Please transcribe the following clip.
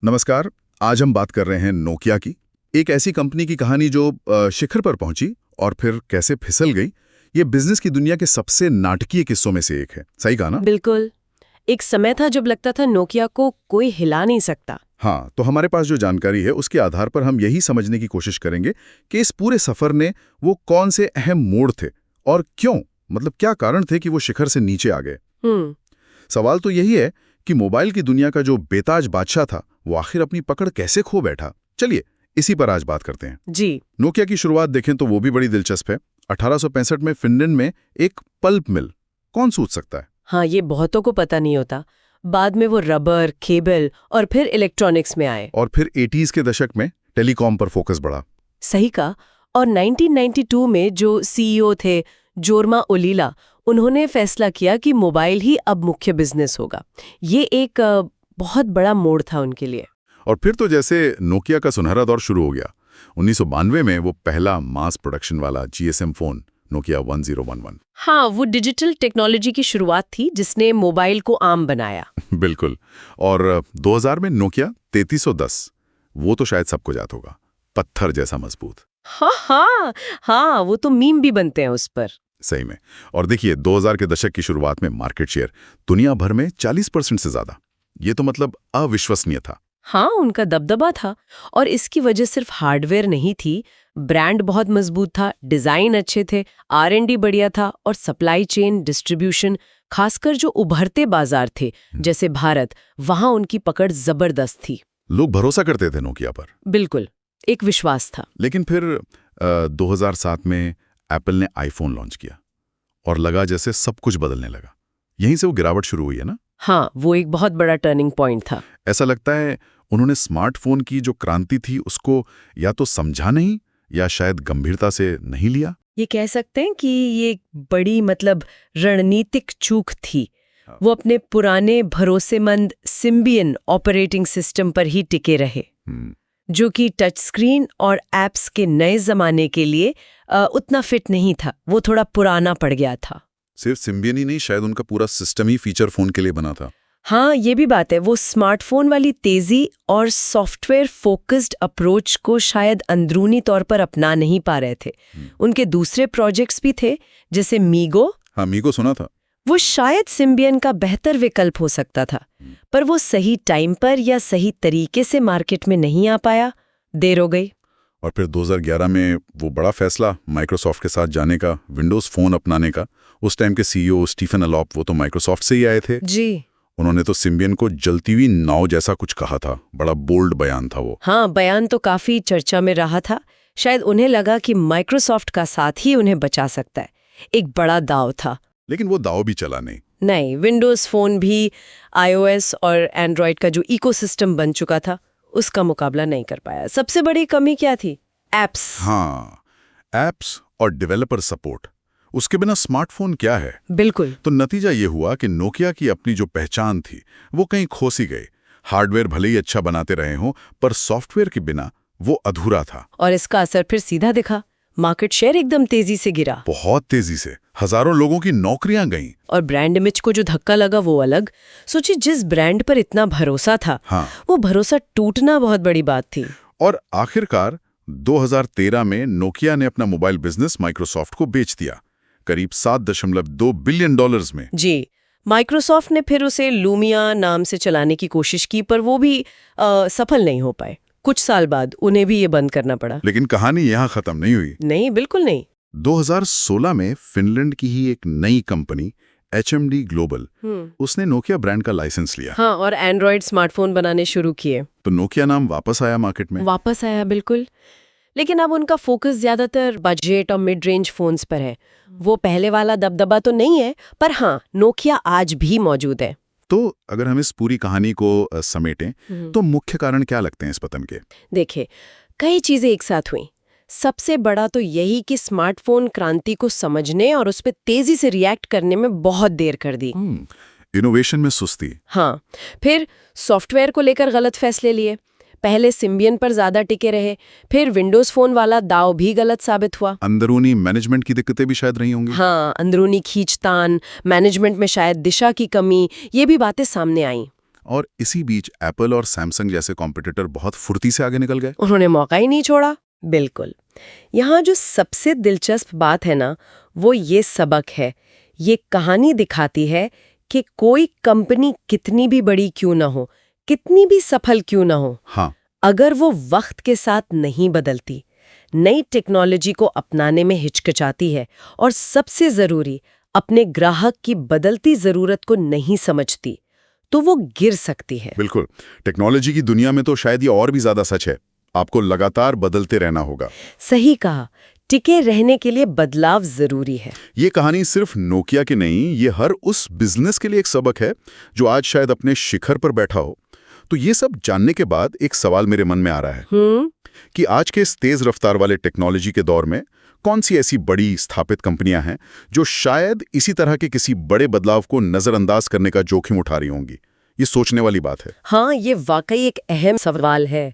नमस्कार। आज हम बात कर रहे हैं नोकिया की, एक ऐसी कंपनी की कहानी जो शिखर पर पहुंची और फिर कैसे फिसल गई। ये बिजनेस की दुनिया के सबसे नाटकीय किस्सों में से एक है। सही कहा ना? बिल्कुल। एक समय था जब लगता था नोकिया को कोई हिला नहीं सकता। हाँ, तो हमारे पास जो जानकारी है उसके आधार पर हम यही समझने की कोशिश करेंगे कि इस पूरे सफर ने वो कौन से अहम मोड़ थे और क्यों, मतलब क्या कारण थे कि वो शिखर से नीचे आ गए। हम्म। सवाल तो यही है कि मोबाइल की दुनिया का जो बेताज बादशाह था वो आखिर अपनी पकड़ कैसे खो बैठा। चलिए इसी पर आज बात करते हैं। जी। नोकिया की शुरुआत देखें तो वो भी बड़ी दिलचस्प है। 1865 में फिनलैंड में एक पल्प मिल। कौन सोच सकता है? हाँ, ये बहुतों को पता नहीं होता। बाद में वो रबर, केबल और फिर इलेक्ट्रॉनिक्स में आए। और फिर 80s के दशक में टेलीकॉम पर फोकस बढ़ा। सही कहा। और 1992 में जो सीईओ थे जोरमा ओलीला, उन्होंने फैसला किया कि मोबाइल ही अब मुख्य बिजनेस होगा। ये एक बहुत बड़ा मोड़ था उनके लिए। और फिर तो जैसे नोकिया का सुनहरा दौर शुरू हो गया। 1992 में वो पहला मास प्रोडक्शन वाला जीएसएम फोन नोकिया 1011। हाँ, वो डिजिटल टेक्नोलॉजी की शुरुआत थी जिसने मोबाइल को आम बनाया। बिल्कुल। और 2000 में नोकिया 3310, वो तो शायद सबको याद होगा, पत्थर जैसा मजबूत। हाँ हाँ हाँ, वो तो मीम भी बनते हैं उस पर। सही में। और देखिए 2000 के दशक की शुरुआत में मार्केट शेयर दुनिया भर में 40% से ज्यादा। ये तो मतलब अविश्वसनीय था। हाँ, उनका दबदबा था। और इसकी वजह सिर्फ हार्डवेयर नहीं थी, ब्रांड बहुत मजबूत था, डिजाइन अच्छे थे, R&D बढ़िया था और सप्लाई चेन, डिस्ट्रीब्यूशन, खासकर जो उभरते बाजार थे जैसे भारत, वहां उनकी पकड़ जबरदस्त थी। लोग भरोसा करते थे नोकिया पर। बिल्कुल, एक विश्वास था। लेकिन फिर 2007 में एप्पल ने आईफोन लॉन्च किया और लगा जैसे सब कुछ बदलने लगा। यहीं से वो गिरावट शुरू हुई है ना? हाँ, वो एक बहुत बड़ा टर्निंग पॉइंट था। ऐसा लगता है उन्होंने स्मार्टफोन की जो क्रांति थी उसको या तो समझा नहीं या शायद गंभीरता से नहीं लिया। ये कह सकते हैं कि ये एक बड़ी रणनीतिक चूक थी। वो अपने पुराने भरोसेमंद सिम्बियन ऑपरेटिंग सिस्टम पर ही टिके रहे, जो कि टच स्क्रीन और एप्स के नए जमाने के लिए उतना फिट नहीं था। वो थोड़ा पुराना पड़ गया था। सिर्फ सिम्बियन ही नहीं, शायद उनका पूरा सिस्टम ही फीचर फोन के लिए बना था। हाँ, ये भी बात है। वो स्मार्टफोन वाली तेजी और सॉफ्टवेयर फोकस्ड अप्रोच को शायद अंदरूनी तौर पर अपना नहीं पा रहे थे। उनके दूसरे प्रोजेक्ट्स भी थे जैसे मीगो। हाँ, मीगो सुना था। वो शायद सिम्बियन का बेहतर विकल्प हो सकता था, पर वो सही टाइम पर या सही तरीके से मार्केट में नहीं आ पाया, देर हो गई। और फिर 2011 में वो बड़ा फैसला माइक्रोसॉफ्ट के साथ जाने का, विंडोज फोन अपनाने का। उस टाइम के सीईओ स्टीफन अलोप वो तो माइक्रोसॉफ्ट से ही आए थे। जी। उन्होंने तो सिम्बियन को जलती हुई नाव जैसा कुछ कहा था। बड़ा बोल्ड बयान था वो। हाँ, बयान तो काफी चर्चा में रहा था। शायद उन्हें लगा कि माइक्रोसॉफ्ट का साथ ही उन्हें बचा सकता है। एक बड़ा दाव था। लेकिन वो दाव भी चला नहीं, विंडोज फोन भी iOS और एंड्रॉयड का जो इकोसिस्टम बन चुका था उसका मुकाबला नहीं कर पाया। सबसे बड़ी कमी क्या थी? एप्स। हाँ, एप्स और डेवलपर सपोर्ट। उसके बिना स्मार्टफोन क्या है? बिल्कुल। तो नतीजा ये हुआ कि नोकिया की अपनी जो पहचान थी वो कहीं खोसी गई। हार्डवेयर भले ही अच्छा बनाते रहे हों, पर सॉफ्टवेयर के बिना वो अधूरा था। और इसका असर फिर सीधा दिखा। मार्केट शेयर एकदम तेजी से गिरा। बहुत तेजी से। हजारों लोगों की नौकरियां गईं। और ब्रांड इमेज को जो धक्का लगा वो अलग। सोचिए, जिस ब्रांड पर इतना भरोसा था, हाँ, वो भरोसा टूटना बहुत बड़ी बात थी। और आखिरकार 2013 में नोकिया ने अपना मोबाइल बिजनेस माइक्रोसॉफ्ट को बेच दिया, करीब $7.2 बिलियन में। जी। माइक्रोसॉफ्ट ने फिर उसे लूमिया नाम से चलाने की कोशिश की, पर वो भी सफल नहीं हो पाए। कुछ साल बाद उन्हें भी ये बंद करना पड़ा। लेकिन कहानी यहाँ खत्म नहीं हुई। नहीं, बिल्कुल नहीं। 2016 में फिनलैंड की ही एक नई कंपनी HMD ग्लोबल, उसने नोकिया ब्रांड का लाइसेंस लिया। हाँ, और एंड्रॉयड स्मार्टफोन बनाने शुरू किए। तो नोकिया नाम वापस आया मार्केट में। वापस आया, बिल्कुल। लेकिन अब उनका फोकस ज्यादातर बजट और मिड रेंज फोन्स पर है। वो पहले वाला दबदबा तो नहीं है, पर हाँ, नोकिया आज भी मौजूद है। तो अगर हम इस पूरी कहानी को समेटें तो मुख्य कारण क्या लगते हैं इस पतन के? देखिए, कई चीजें एक साथ हुई। सबसे बड़ा तो यही कि स्मार्टफोन क्रांति को समझने और उस पर तेजी से रिएक्ट करने में बहुत देर कर दी। इनोवेशन में सुस्ती। हाँ, फिर सॉफ्टवेयर को लेकर गलत फैसले लिए। पहले सिम्बियन पर ज्यादा टिके रहे, फिर विंडोज फोन वाला दाव भी गलत साबित हुआ। अंदरूनी मैनेजमेंट की दिक्कतें भी शायद रही होंगी। हाँ, अंदरूनी खींचतान, मैनेजमेंट में शायद दिशा की कमी, ये भी बातें सामने आईं। और इसी बीच एप्पल और सैमसंग जैसे कॉम्पिटिटर बहुत फुर्ती से आगे निकल गए। उन्होंने मौका ही नहीं छोड़ा। बिल्कुल। यहाँ जो सबसे दिलचस्प बात है ना, वो ये सबक है। ये कहानी दिखाती है कि कोई कंपनी कितनी भी बड़ी क्यों ना हो, कितनी भी सफल क्यों ना हो, हाँ, अगर वो वक्त के साथ नहीं बदलती, नई टेक्नोलॉजी को अपनाने में हिचकिचाती है और सबसे जरूरी अपने ग्राहक की बदलती जरूरत को नहीं समझती, तो वो गिर सकती है। बिल्कुल। टेक्नोलॉजी की दुनिया में तो शायद ये और भी ज्यादा सच है। आपको लगातार बदलते रहना होगा। सही कहा। टिके रहने के लिए बदलाव जरूरी है। ये कहानी सिर्फ नोकिया की नहीं, ये हर उस बिजनेस के लिए एक सबक है जो आज शायद अपने शिखर पर बैठा हो। तो ये सब जानने के बाद एक सवाल मेरे मन में आ रहा है कि आज के इस तेज रफ्तार वाले टेक्नोलॉजी के दौर में कौन सी ऐसी बड़ी स्थापित कंपनियां हैं जो शायद इसी तरह के किसी बड़े बदलाव को नजरअंदाज करने का जोखिम उठा रही होंगी। ये सोचने वाली बात है। हाँ, ये वाकई एक अहम सवाल है।